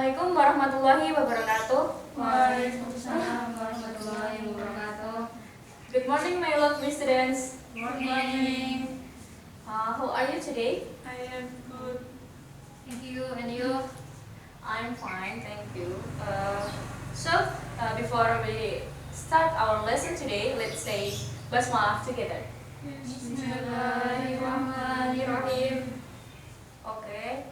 Assalamualaikum warahmatullahi wabarakatuh. Waalaikumsalam warahmatullahi wabarakatuh. Good morning, my lovely students. Good morning. How are you today? I am good. Thank you. And you? I'm fine, thank you. Before we start our lesson today, let's say basmalah together. Bismillahirrahmanirrahim. Okay.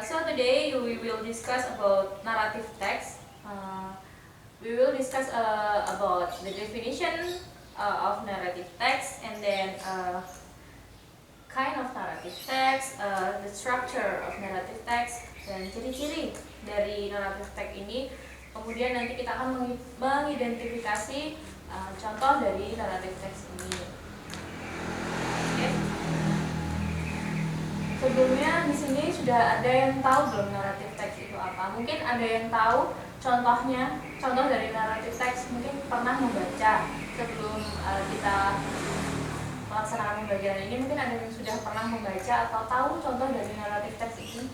So today we will discuss about narrative text. We will discuss about the definition of narrative text, and then kind of narrative text, the structure of narrative text, dan ciri-ciri dari narrative text ini. Kemudian nanti kita akan mengidentifikasi contoh dari narrative text ini. Okay. Sebelumnya di sini sudah ada yang tahu belum narrative text itu apa? Mungkin ada yang tahu contohnya, contoh dari narrative text, mungkin pernah membaca sebelum kita melaksanakan pembelajaran ini. Mungkin ada yang sudah pernah membaca atau tahu contoh dari narrative text ini.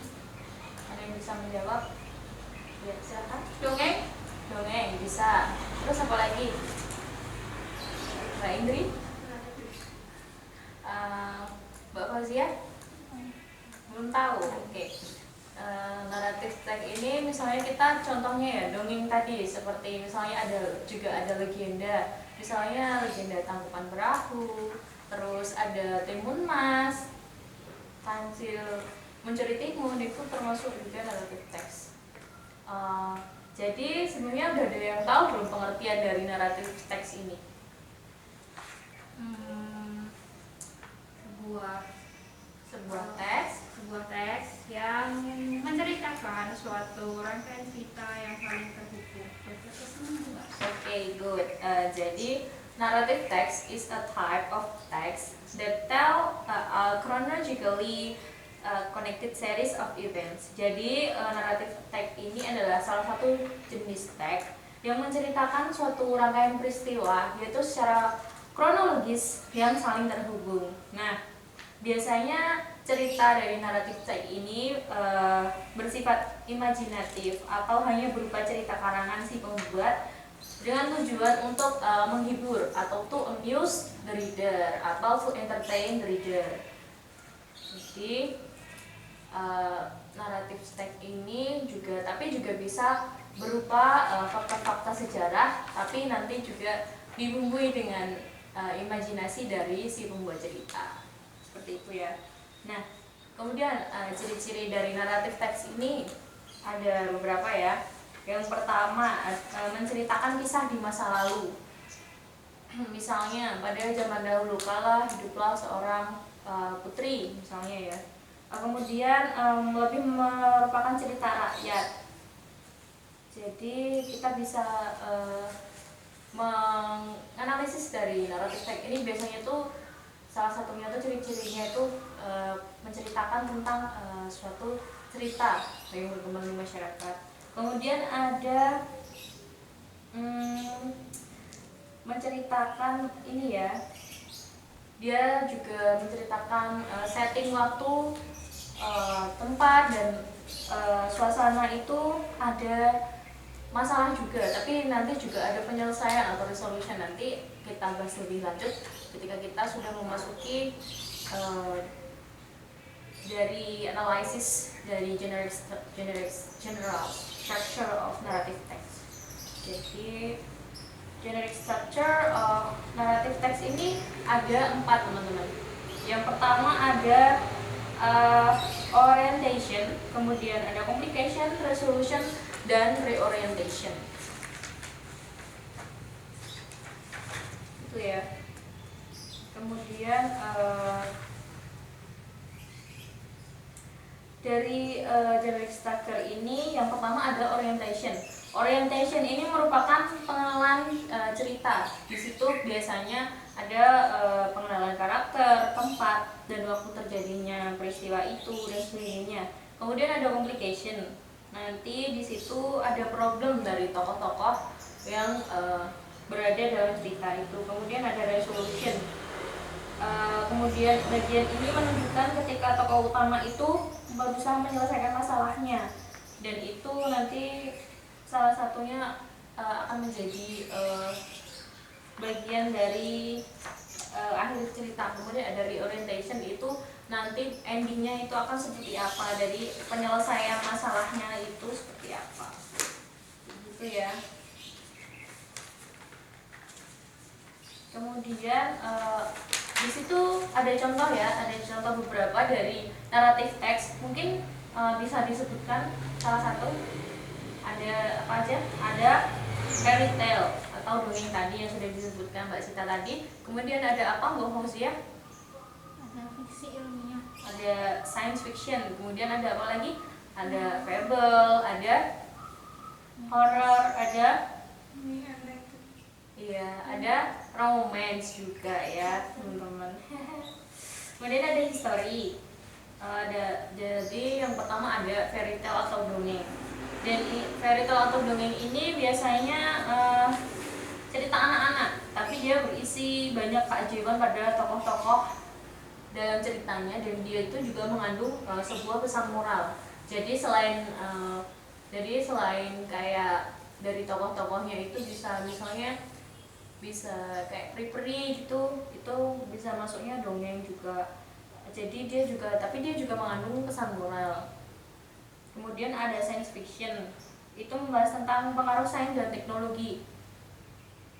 Ada yang bisa menjawab? Ya, silakan. Dongeng? Dongeng bisa. Terus apa lagi? Mbak Indri? Mbak Fauzia? Belum tahu. Oke. Naratif text ini misalnya kita contohnya ya dongeng tadi, seperti misalnya ada legenda, misalnya legenda Tangkuban Perahu, terus ada Timun Mas, Kancil Mencuri Timun, itu termasuk juga naratif text. Jadi sebenarnya udah ada yang tahu belum pengertian dari naratif text ini? Sebuah teks yang menceritakan suatu rangkaian cerita yang saling terhubung. Okay, good. Jadi narrative text is a type of text that tell chronologically connected series of events. Jadi narrative text ini adalah salah satu jenis teks yang menceritakan suatu rangkaian peristiwa, yaitu secara kronologis yang saling terhubung. Nah, biasanya cerita dari naratif text ini bersifat imajinatif atau hanya berupa cerita karangan si pembuat dengan tujuan untuk menghibur atau to amuse the reader atau to entertain the reader. Jadi naratif text ini juga bisa berupa fakta-fakta sejarah, tapi nanti juga dibumbui dengan imajinasi dari si pembuat cerita. Seperti itu ya. Nah, kemudian ciri-ciri dari naratif teks ini ada beberapa ya. Yang pertama, menceritakan kisah di masa lalu. Misalnya pada zaman dahulu kala hiduplah seorang putri misalnya ya. Kemudian lebih merupakan cerita rakyat. Jadi kita bisa menganalisis dari naratif teks ini, biasanya tuh salah satunya tuh ciri-cirinya itu menceritakan tentang suatu cerita yang berkembang di masyarakat. Kemudian ada menceritakan ini ya, dia juga menceritakan setting waktu, tempat, dan suasana itu ada masalah juga, tapi nanti juga ada penyelesaian atau resolution. Nanti kita bahas lebih lanjut ketika kita sudah memasuki dari analisis dari general structure of narrative text. Jadi generic structure of narrative text ini ada 4, teman-teman. Yang pertama ada orientation, kemudian ada complication, resolution, dan reorientation. Itu ya. Kemudian dari generic structure ini yang pertama ada orientation. Orientation ini merupakan pengenalan cerita. Di situ biasanya ada pengenalan karakter, tempat, dan waktu terjadinya peristiwa itu dan sebagainya. Kemudian ada complication. Nanti di situ ada problem dari tokoh-tokoh yang berada dalam cerita itu. Kemudian ada resolution. Kemudian bagian ini menunjukkan ketika tokoh utama itu berusaha menyelesaikan masalahnya. dan itu nanti salah satunya akan menjadi bagian dari akhir cerita. Kemudian ada reorientation, itu nanti endingnya itu akan seperti apa, dari penyelesaian masalahnya itu seperti apa gitu ya. Kemudian di situ ada contoh ya, ada contoh beberapa dari naratif teks. Mungkin bisa disebutkan salah satu. Ada apa aja? Ada fairy tale atau dongeng tadi yang sudah disebutkan Mbak Sita tadi. Kemudian ada apa Mbak Fauzia? Ada fiksi ilmiah. Ada science fiction. Kemudian ada apa lagi? Ada fable, ada horror, ada iya, ada romance juga ya teman-teman. Kemudian ada history. Jadi yang pertama ada fairy tale atau dongeng. Dan fairy tale atau dongeng ini biasanya cerita anak-anak, tapi dia berisi banyak keajaiban pada tokoh-tokoh dalam ceritanya, dan dia itu juga mengandung sebuah pesan moral. Jadi selain kayak dari tokoh-tokohnya itu bisa misalnya bisa kayak peri-peri gitu, itu bisa masuknya dongeng juga. Jadi dia juga mengandung pesan moral. Kemudian ada science fiction, itu membahas tentang pengaruh sains dan teknologi,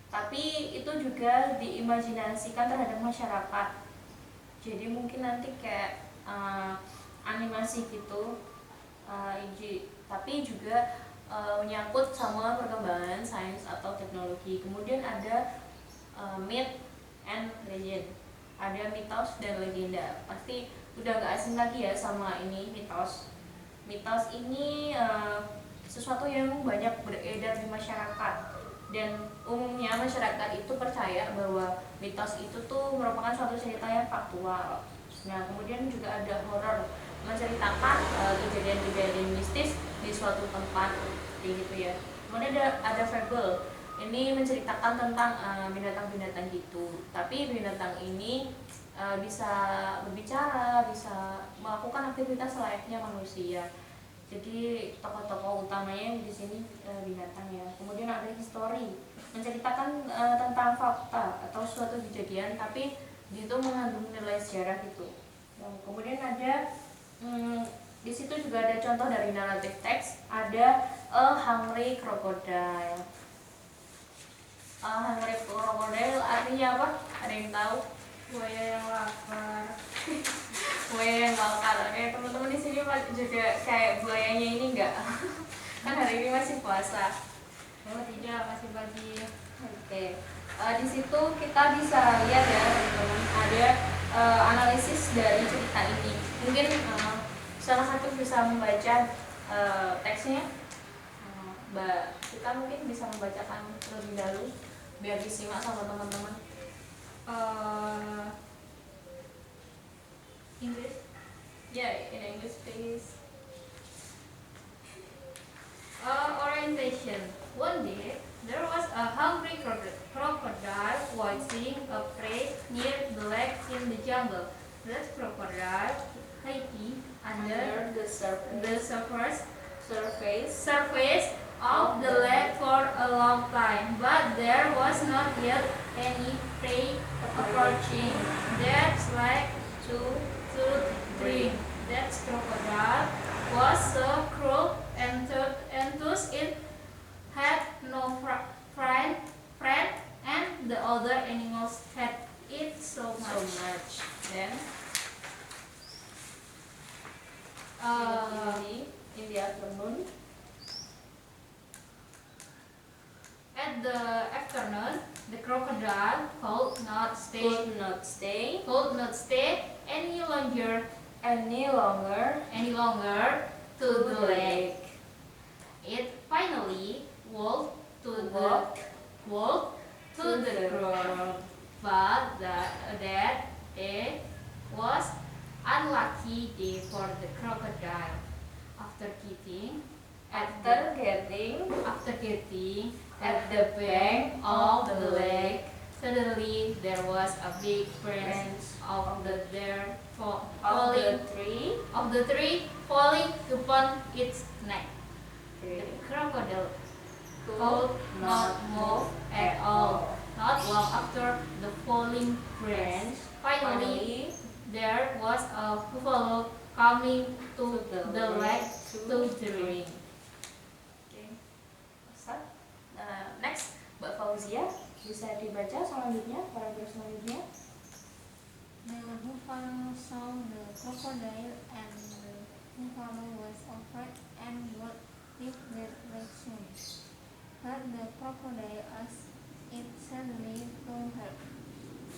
tapi itu juga diimajinasikan terhadap masyarakat. Jadi mungkin nanti kayak animasi gitu, tapi juga menyangkut sama perkembangan sains atau teknologi. Kemudian ada myth and legend, ada mitos dan legenda. Pasti udah gak asing lagi ya sama ini mitos. Mitos ini sesuatu yang banyak beredar di masyarakat, dan umumnya masyarakat itu percaya bahwa mitos itu tuh merupakan suatu cerita yang faktual. Nah, kemudian juga ada horor, menceritakan kejadian-kejadian mistis di suatu tempat, kayak gitu ya. Kemudian ada fable, ini menceritakan tentang binatang-binatang gitu, tapi binatang ini bisa berbicara, bisa melakukan aktivitas layaknya manusia. Jadi tokoh-tokoh utamanya di sini binatang ya. Kemudian ada history, menceritakan tentang fakta atau suatu kejadian, tapi itu mengandung nilai sejarah gitu. Kemudian ada di situ juga ada contoh dari narrative text, ada A Hungry Crocodile. A Hungry Crocodile artinya apa? Ada yang tahu? Buaya yang lapar. Buaya yang lapar. Oke, teman-teman di sini juga kayak buayanya ini enggak? Kan hari ini masih puasa. Oh tidak, masih pagi. Oke. Di situ kita bisa lihat ya teman-teman, ada analisis dari cerita ini. Mungkin salah satu bisa membaca teksnya. Mbak kita mungkin bisa membacakan terlebih dahulu biar disimak sama teman-teman. English? Yeah, in English please. Orientation. One day, there was a hungry crocodile watching a prey near the lake in the jungle. That crocodile hid under The surface of the lake for a long time, but there was not yet any prey approaching. That lake to drink. That crocodile was so cruel and thus it had no friend, and the other animals had it so much. Then in the afternoon. At the afternoon, the crocodile could not stay any longer to the lake. It finally walked to the ground, but that day was unlucky day for the crocodile. After getting at the bank of the lake, suddenly there was a big branch of the tree falling upon its neck. Okay. The crocodile Could not move at all. Not long after the falling branch, finally there was a buffalo coming to the lake to drink. Okay. Start. Next, Mbak Fauzia, bisa dibaca selanjutnya, paragraf selanjutnya. The buffalo saw the crocodile and the buffalo was afraid and would leave the lake soon. But the crocodile asked it suddenly to help.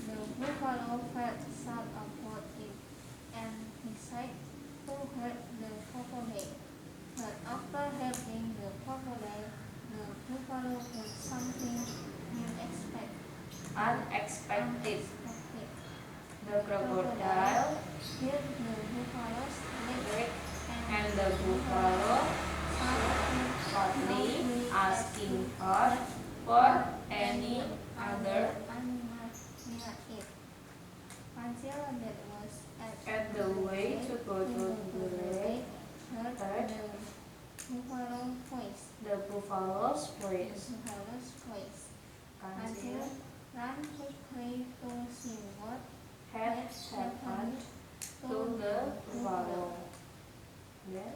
The buffalo felt sad about it and decided to hurt the crocodile. But after helping the crocodile, the buffalo did something Unexpected. unexpected. The crocodile Hit the buffalo's leg and the buffalo shortly asking her for any other animal near it. Until that was at the way to go to the lake, heard Third. the buffalo voice. the buffalo's The voice. buffalo's voice. Until Until ran quickly to see what had happened to the buffalo. Then,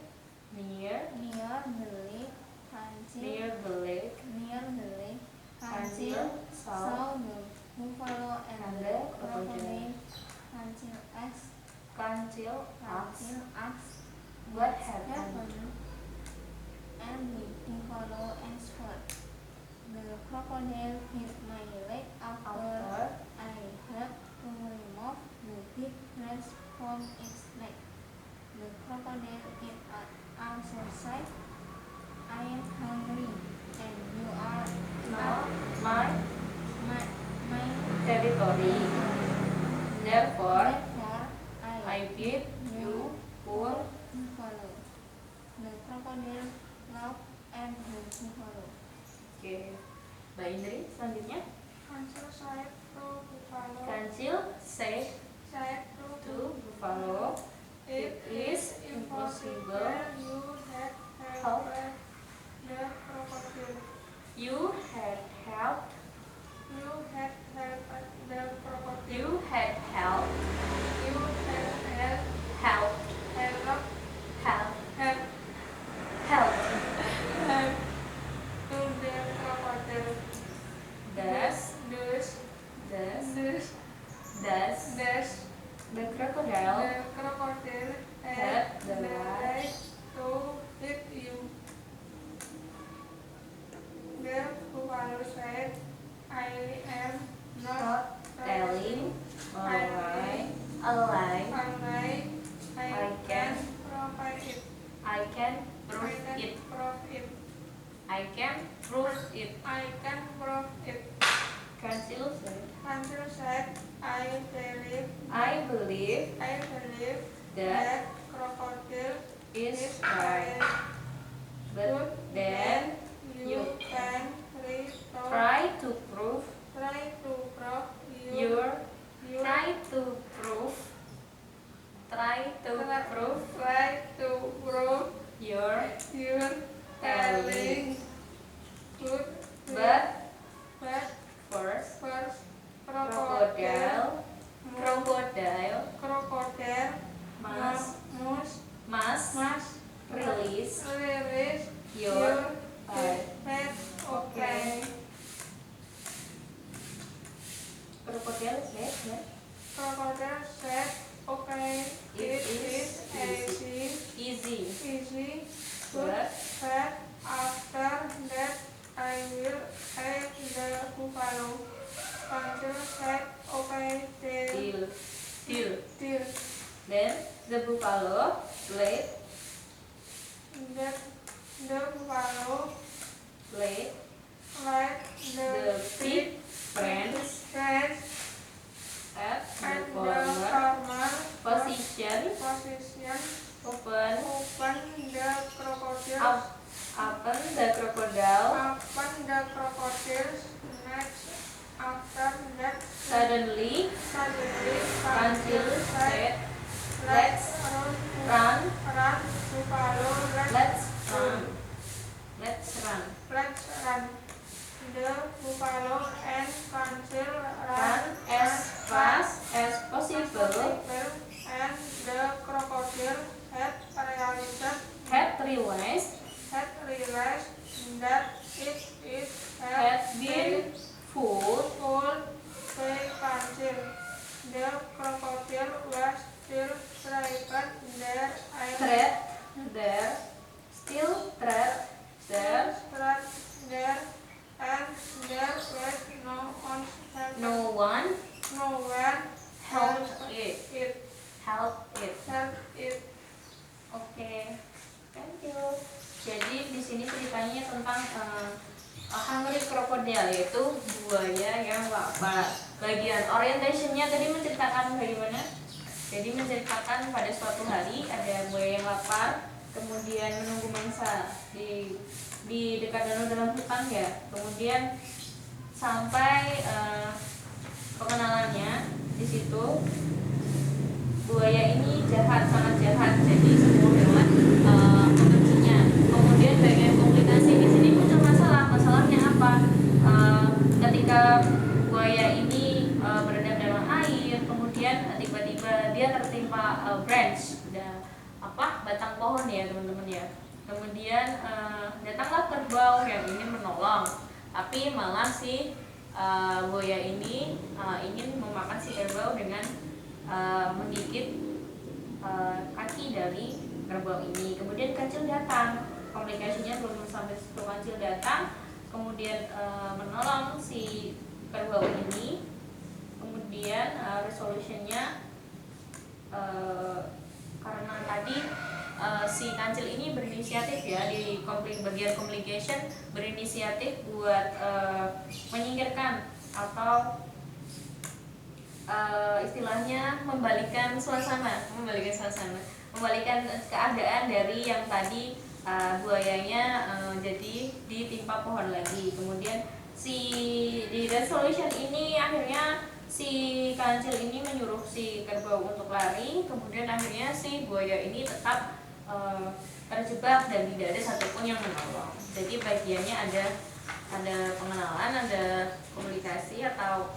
near near the lake. Until near the lake, near the lake. until Until saw saw the buffalo and and the the crocodile. Until asked what happened. happened, and the buffalo answered, "The crocodile hit my leg after After I helped to remove the big grass from its leg." The crocodile also said, "I am hungry, and you are not my my territory. Therefore, therefore I bid you poor. buffalo." The crocodile laughed at the buffalo. Oke, Mbak Indri selanjutnya. Kancil said to buffalo, Kancil said to buffalo, it is impossible. you had How? the crocodile. You had helped. You had helped the crocodile. You had helped. You had Helped. helped Help. help Helped. to the crocodile. Thus, Thus, the crocodile the crocodile had had the the right right to hit you. The buffalo said, "I am not not telling a lie. unlike I can provide it. I can prove I can it. prove it. I can prove it. I can prove it." Kancil said, Kancil said, I believe believe that that crocodile is is right. right. But then You can try to prove try to prove your your try to prove try to prove your your telling. Good, but but first first crocodile must must release release your pet. pet. Okay. Crocodile said that Crocodile said, "Okay, it is easy, easy, but but after that I will eat the buffalo." Kancil said, "Okay, deal. deal." Then the buffalo laid The buffalo laid let the the big branch friends at and the the corner farmer position position open open the crocodile. open the crocodile. Open the crocodile's next. After that, Suddenly, Kancil said, let's run, run. buffalo, Let's run. people and the crocodile had realized that it had been fooled. by Kancil. The crocodile was still trapped there and there was no one helped it. Oke, thank you. Jadi di sini ceritanya tentang hungry crocodile, yaitu buaya yang lapar. Bagian orientationnya tadi menceritakan bagaimana. Jadi menceritakan pada suatu hari ada buaya yang lapar, kemudian menunggu mangsa di dekat danau dalam hutan ya. Kemudian sampai pengenalannya di situ. Buaya ini sangat jahat, jadi semua hewan membencinya. Kemudian bagian komplikasi di sini muncul masalahnya apa? Ketika buaya ini berenang dalam air, kemudian tiba-tiba dia tertimpa branch, batang pohon ya teman-teman ya. Kemudian datanglah kerbau yang ingin menolong, tapi malah si buaya ini ingin memakan si kerbau dengan menggigit kaki dari kerbau ini. Kemudian kancil datang, komplikasinya belum sampai situ. Kancil datang, kemudian menolong si kerbau ini. Kemudian resolusinya karena tadi si kancil ini berinisiatif ya di bagian communication, berinisiatif buat menyingkirkan atau istilahnya membalikkan keadaan dari yang tadi buayanya jadi ditimpa pohon lagi. Kemudian di resolution ini akhirnya si kancil ini menyuruh si kerbau untuk lari. Kemudian akhirnya si buaya ini tetap terjebak dan tidak ada satupun yang menolong. Jadi bagiannya ada pengenalan, ada komunikasi atau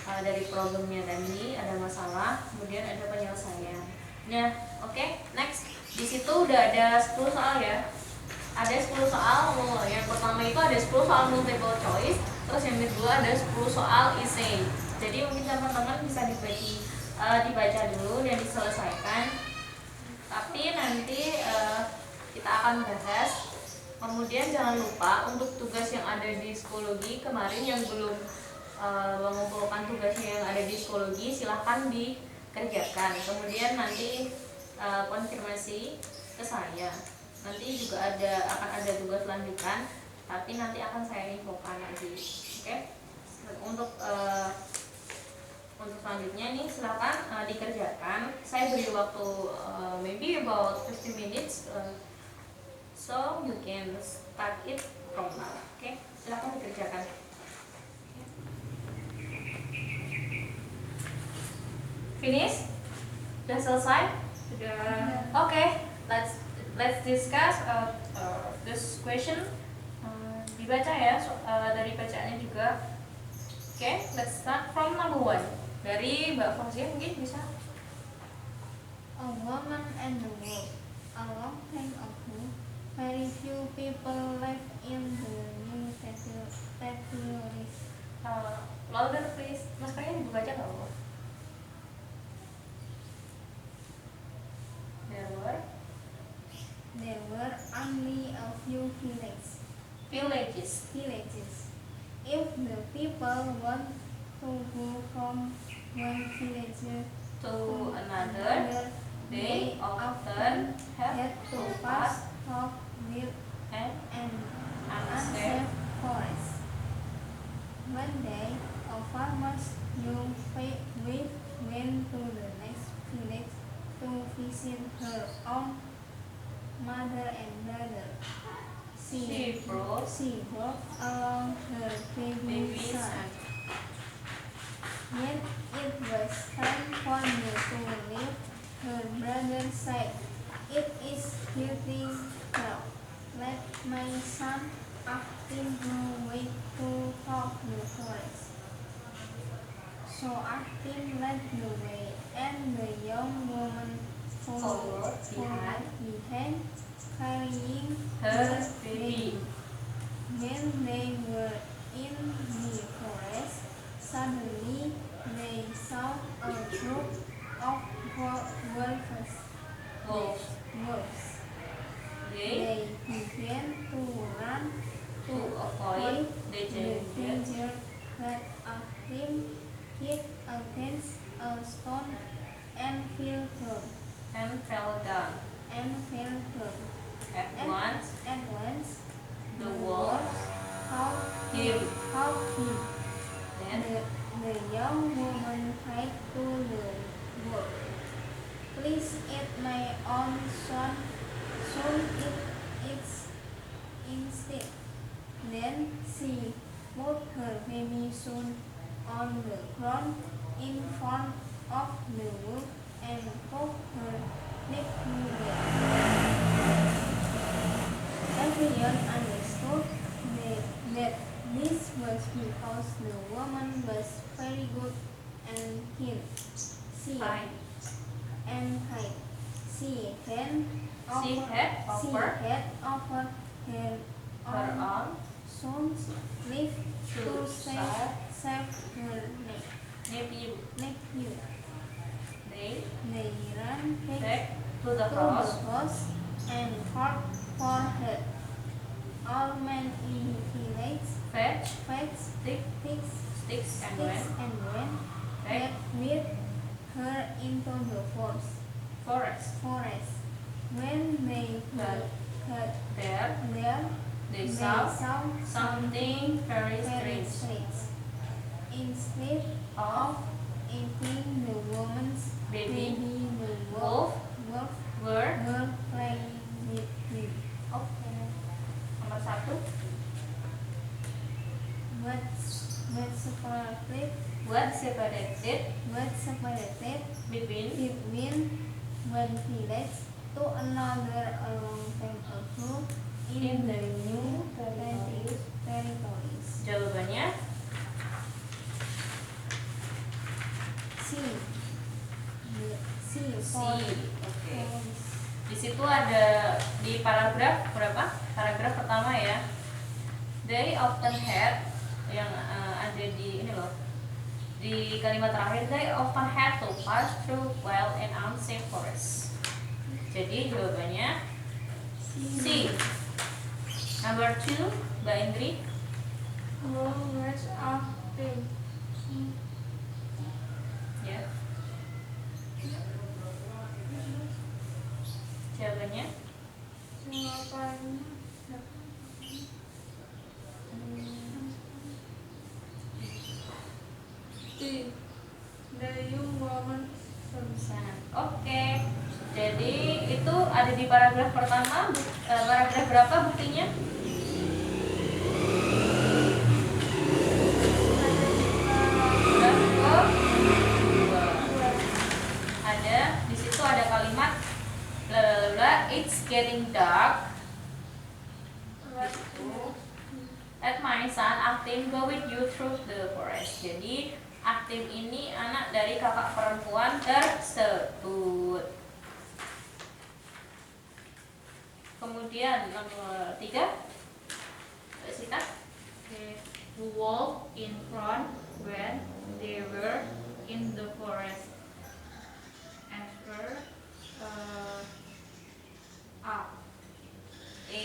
dari problemnya tadi ada masalah, kemudian ada penyelesaian. Nah, oke, next. Di situ udah ada 10 soal ya. Ada 10 soal. Yang pertama itu ada 10 soal multiple choice, terus yang kedua ada 10 soal essay. Jadi mungkin teman-teman bisa dibaca dulu dan diselesaikan. Tapi nanti kita akan bahas. Kemudian jangan lupa untuk tugas yang ada di psikologi kemarin yang belum mengumpulkan tugasnya yang ada di psikologi, silahkan dikerjakan. Kemudian nanti konfirmasi ke saya. Nanti juga akan ada tugas lanjutan, tapi nanti akan saya infokan lagi. Oke? Untuk selanjutnya nih silahkan dikerjakan. Saya beri waktu maybe about 50 minutes, so you can start it from now. Oke? Silahkan dikerjakan. Finish? Sudah selesai? Sudah. Oke, let's discuss this question. Dibaca ya dari bacaannya juga. Oke, let's start from number 1. Dari Mbak Fauzia mungkin bisa. A woman and the world. A long time ago, very few people lived in the new territories. Louder please. Mas kayaknya dibaca nggak apa-apa. There were only a few villages. If the people want to go from one village To another, they often had to pass through wild and and unsafe unsafe forests. One day, a farmer's young wife went to the next village to visit her own mother and brother. She brought along her baby son. When it was time for her to leave, her brother said, "It is getting dark. Let my son Achtim go away to talk the forest." So Achtim led the way, and followed behind carrying her baby. When they were in the forest, suddenly they saw a troop of wolves. Wolves. They They began to run to avoid the danger danger, but Achim hit against a stone and fell down. and fell down. At once, the wolves Caught him. him. Then The young woman cried to the wolf, "Please eat my own son, eat it instead." Then she put her baby son on the ground in front of the wolf and poked her neck to death. Everyone understood that this was because the woman was very good and kind. fine. She had offered her Her own own son's life to to save her nephew. nephew. They They ran back to the to house. the house and called for her. All men in the village Fetch sticks and and went went back with her into the forest. When they But got there there, they they saw saw something very very strange. strange. Instead Of of eating the woman's baby, the wolf wolf were were playing with him. okay. Nomor 1. What separated Between between one village to another a long time ago in the new territories. jawabannya C. C. Oke. Di situ ada di paragraf berapa? Paragraf pertama ya. They often had yang ada di ini loh. Di kalimat terakhir, they often had to pass through wild and unsafe forests. Jadi jawabannya C. Number 2, Mbak Indri. Words of them. Ya. Jawabannya Jawabannya D. The young woman Sana. Oke. Jadi itu ada di paragraf pertama. Paragraf berapa buktinya? Paragraf kedua. Ada di situ ada kalimat it's getting dark. Let my son Achtim go with you through the forest. Jadi Achtim ini anak dari kakak perempuan tersebut. Kemudian nomor 3, Sita. The wolf in front when they were in the forest. Answer A.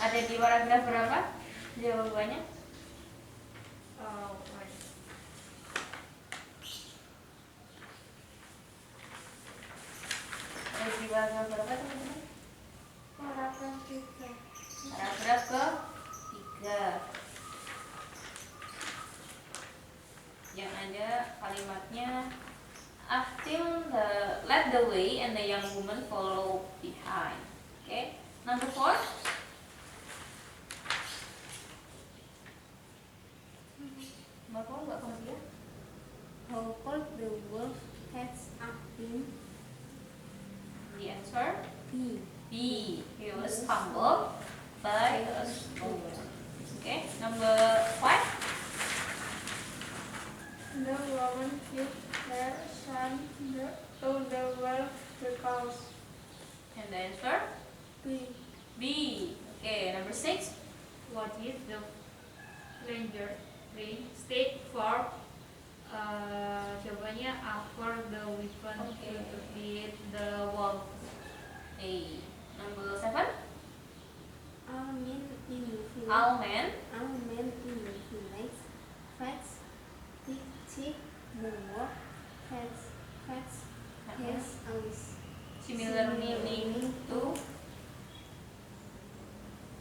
Ada di paragraf berapa jawabannya? Ada di paragraf berapa teman-teman? Paragraf 3. Paragraf ke-3 yang ada kalimatnya Achtim led the way and the young woman followed behind. Okay, number 4. Number 4 nggak kemudian? How could the wolf catch Achtim? The answer B. B. He was stumbled by a stone. Okay, number 5. The woman hid her listen to the wolf because And the answer B. B. Okay, number 6. What is the ranger tree stick for? Jawabannya after the weapon Okay. to defeat the wolf. A. Number 7. All men in the village. All men. All men in the village. Facts. Tick the word. Facts. Has always Similar meaning to.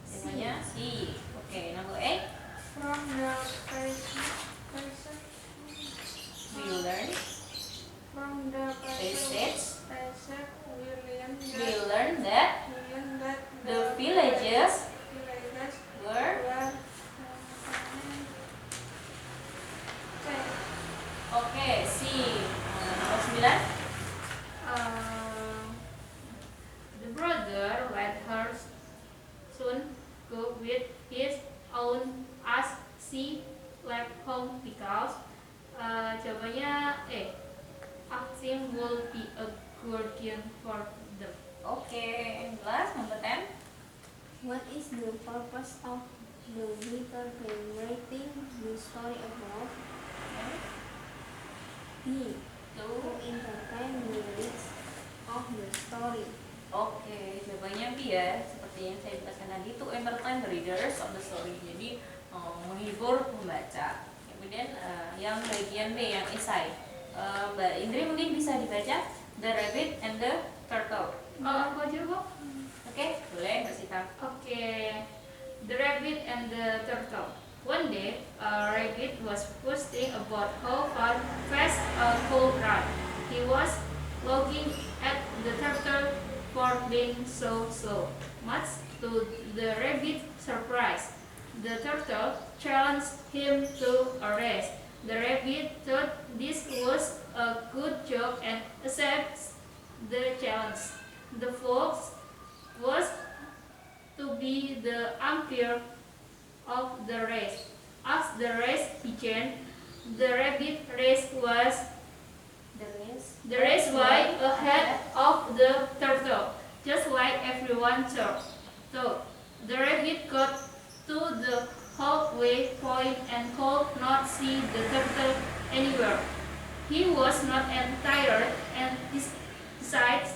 Jawabannya C. Okay, number 8. From the person We learn. from the Passage. we We learn that learn that the villages villages were. were Okay, C. Number 9. The brother let her soon go with his own as she left home because jawabannya acting will be a guardian for them. Okay, and last number 10. What is the purpose of the writer writing the story about? B. To entertain the readers of the story. Oke, jawabannya B ya. Seperti yang saya jelaskan tadi, to entertain the readers of the story. Jadi menghibur pembaca. Kemudian yang bagian B yang esai. Mbak Indri mungkin bisa dibaca The Rabbit and the Turtle. Aku aja kok. Oke, boleh Mbak Sita. Okay, the rabbit and the turtle. One day, a rabbit was posting about how fast a could run. He was looking at the turtle for being so slow. Much to the rabbit's surprise, the turtle challenged him to a race. The rabbit thought this was a good joke and accepted the challenge. The fox was to be the umpire of the race. As the race began, the rabbit race was way ahead of the turtle, just like everyone thought. The rabbit got to the halfway point and could not see the turtle anywhere. He was not tired and decided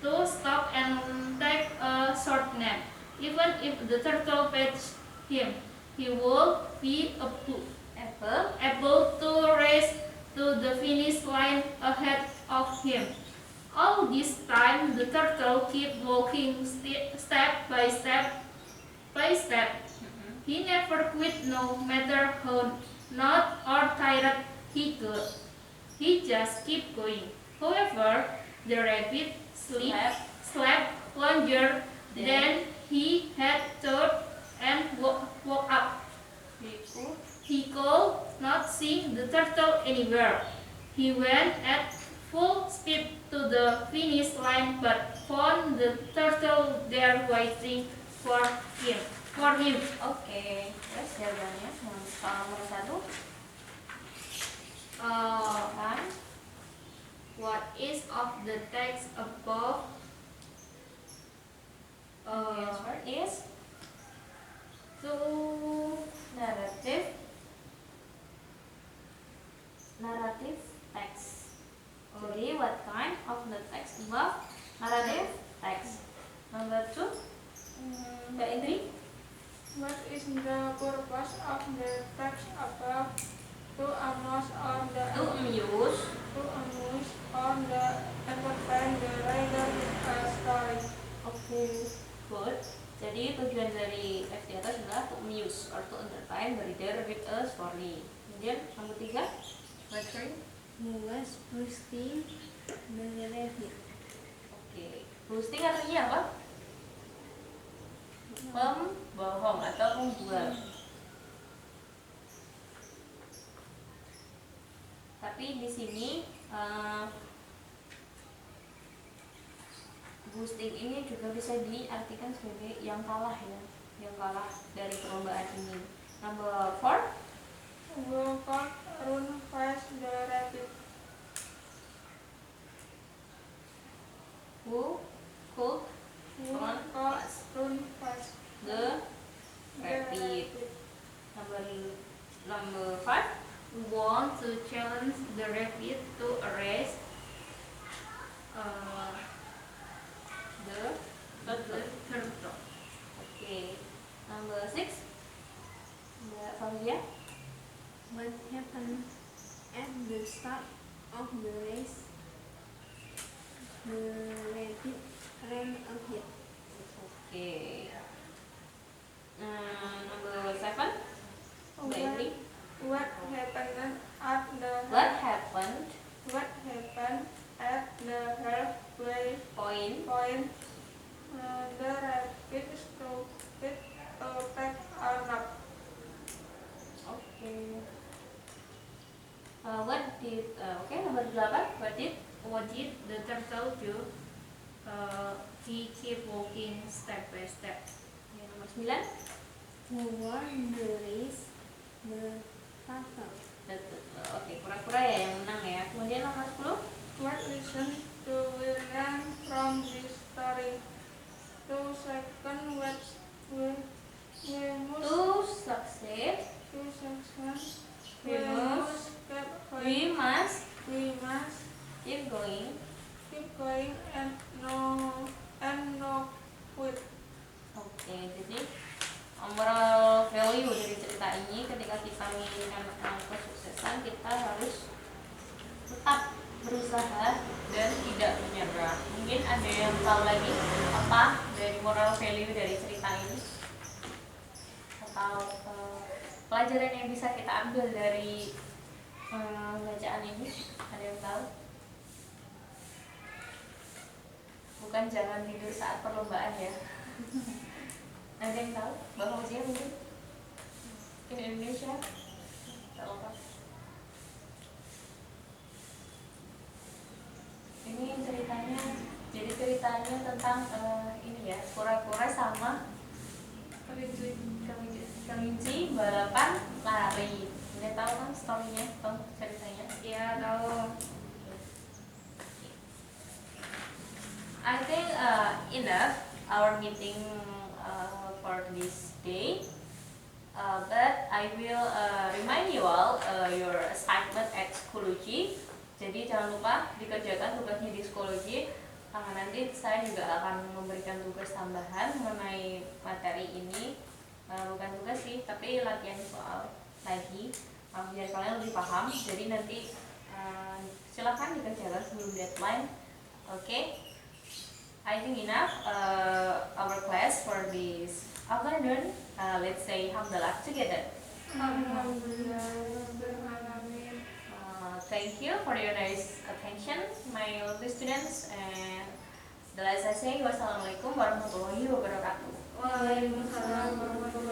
to stop and take a short nap. Even if the turtle patched him, he would be able to race to the finish line ahead of him. All this time, the turtle kept walking step by step. He never quit, no matter how not or tired he got. He just kept going. However, the rabbit slept longer than he had thought and woke up. He could not see the turtle anywhere. He went at full speed to the finish line but found the turtle there waiting for him. Oke, terus jawabannya soal nomor 1. Kan? What is of the text above? The answer is to narrative text. Jadi what kind of the text above? Narrative text. Number 2. Mbak Indri. What is the purpose of the text above? To amuse or the entertain the reader with a story. Oke, good. Jadi tujuan dari teks di atas adalah to amuse or to entertain the reader with a story. Kemudian nomor 3. Let's read. He was boasting the rabbit. Oke, boasting artinya apa? Pembohong atau pembual. Tapi di sini boasting ini juga bisa diartikan sebagai yang kalah ya, yang kalah dari perlombaan ini. Number 4. Wolfgang run fast the rabbit. Could run fast. Run fast. The rabbit. Number 5. Want to challenge the rabbit to a race. The The turtle. Okay. Number 6. Mbak Fauziah. What happened at the start of the race? The rabbit ran ahead. Okay. Number 7. Bailey. What happened at the What happened? What happened at the halfway Point. point? The rabbit stopped to take a nap. Okay. Okay, number 8. What did the turtle do? He kept walking step by step. Okay, nomor 9. Who won the race? The turtle. Oke, kura-kura ya yang menang ya. Kemudian nomor 10. What lesson do we learn from this story? 2 seconds we must To succeed, 2 seconds We must- we must keep going. keep going and no quit. Oke, jadi moral value dari cerita ini, ketika kita menginginkan kesuksesan, kita harus tetap berusaha dan tidak menyerah. Mungkin ada yang tahu lagi apa dari moral value dari cerita ini, atau pelajaran yang bisa kita ambil dari bacaan ini? Ada yang tahu? Bukan jangan tidur saat perlombaan ya. Ada yang tahu? Mbak Fauzia mungkin? Di Indonesia? Tak lupa. Ini ceritanya, jadi ceritanya tentang ini ya, kura-kura sama kelinci balapan lari. Udah tahu kan storynya, tahu ceritanya? Ya, tahu. I think enough our meeting for this day. But I will remind you all your assignment at Schoology. Jadi jangan lupa dikerjakan tugasnya di Schoology. Nanti saya juga akan memberikan tugas tambahan mengenai materi ini. Bukan tugas sih, tapi latihan soal lagi biar kalian lebih paham. Jadi nanti silakan dikerjakan sebelum deadline. Okay, I think enough our class for this afternoon. Let's say Hamdalah together. Thank you for your nice attention, my lovely students. And the last I say, wassalamualaikum warahmatullahi wabarakatuh. Waalaikumsalam warahmatullahi